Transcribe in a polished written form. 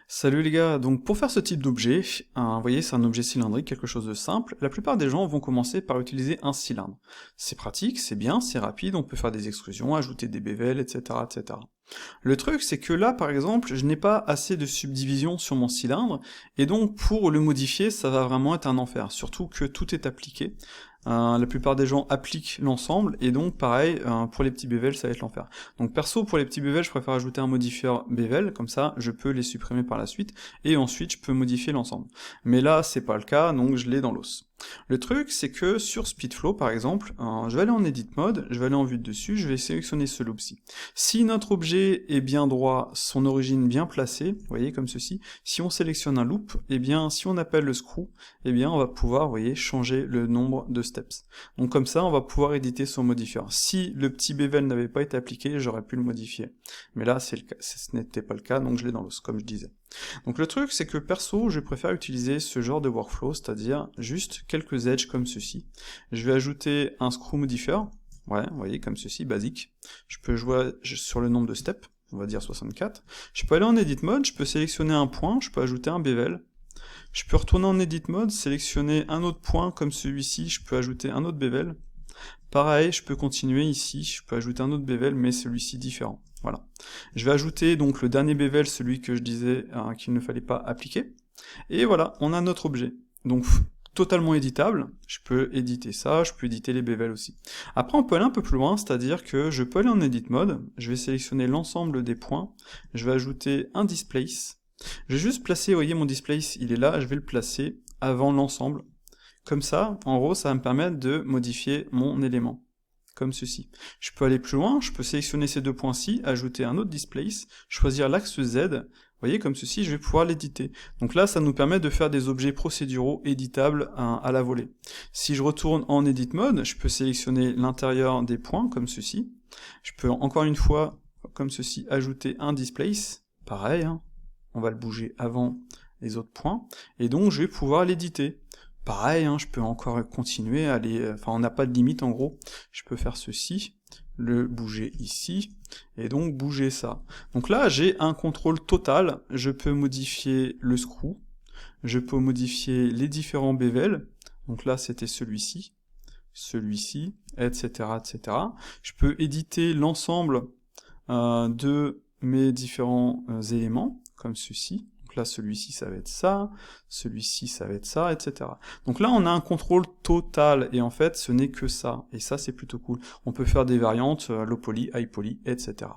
Salut les gars, donc pour faire ce type d'objet, vous voyez c'est un objet cylindrique, quelque chose de simple, la plupart des gens vont commencer par utiliser un cylindre. C'est pratique, c'est bien, c'est rapide, on peut faire des extrusions, ajouter des bévels, etc. etc. Le truc c'est que là par exemple, je n'ai pas assez de subdivision sur mon cylindre, et donc pour le modifier ça va vraiment être un enfer, surtout que tout est appliqué. La plupart des gens appliquent l'ensemble, et donc pareil, pour les petits bévels, ça va être l'enfer. Donc perso, pour les petits bévels, je préfère ajouter un modifieur bével, comme ça je peux les supprimer par la suite, et ensuite je peux modifier l'ensemble. Mais là, c'est pas le cas, donc je l'ai dans l'os. Le truc, c'est que sur Speedflow, par exemple, je vais aller en Edit Mode, je vais aller en vue de dessus, je vais sélectionner ce loop-ci. Si notre objet est bien droit, son origine bien placée, vous voyez, comme ceci, si on sélectionne un loop, et bien, si on appelle le screw, et bien, on va pouvoir, vous voyez, changer le nombre de steps. Donc comme ça, on va pouvoir éditer son modifieur. Si le petit bevel n'avait pas été appliqué, j'aurais pu le modifier. Mais là, ce n'était pas le cas, donc je l'ai dans l'os, comme je disais. Donc le truc, c'est que perso, je préfère utiliser ce genre de workflow, c'est-à-dire juste quelques edges comme ceci. Je vais ajouter un screw modifier, ouais, vous voyez, comme ceci, basique. Je peux jouer sur le nombre de steps, on va dire 64. Je peux aller en edit mode, je peux sélectionner un point, je peux ajouter un bevel. Je peux retourner en edit mode, sélectionner un autre point comme celui-ci, je peux ajouter un autre bevel. Pareil, je peux continuer ici, je peux ajouter un autre bevel, mais celui-ci différent. Voilà. Je vais ajouter donc le dernier bevel, celui que je disais qu'il ne fallait pas appliquer. Et voilà, on a notre objet. Donc totalement éditable, je peux éditer ça, je peux éditer les bevels aussi. Après on peut aller un peu plus loin, c'est-à-dire que je peux aller en edit mode, je vais sélectionner l'ensemble des points, je vais ajouter un displace, je vais juste placer, vous voyez mon displace, il est là, je vais le placer avant l'ensemble. Comme ça, en gros, ça va me permettre de modifier mon élément, comme ceci. Je peux aller plus loin, je peux sélectionner ces deux points-ci, ajouter un autre displace, choisir l'axe Z, vous voyez, comme ceci, je vais pouvoir l'éditer. Donc là, ça nous permet de faire des objets procéduraux éditables à la volée. Si je retourne en Edit Mode, je peux sélectionner l'intérieur des points, comme ceci. Je peux encore une fois, comme ceci, ajouter un displace, pareil, hein, on va le bouger avant les autres points, et donc je vais pouvoir l'éditer. Pareil, hein, je peux encore continuer à aller... Enfin, on n'a pas de limite en gros. Je peux faire ceci, le bouger ici, et donc bouger ça. Donc là, j'ai un contrôle total. Je peux modifier le screw, je peux modifier les différents bevels. Donc là, c'était celui-ci, etc., etc. Je peux éditer l'ensemble de mes différents éléments, comme ceci. Là, celui-ci, ça va être ça, celui-ci, ça va être ça, etc. Donc là, on a un contrôle total, et en fait, ce n'est que ça, et ça, c'est plutôt cool. On peut faire des variantes, low poly, high poly, etc.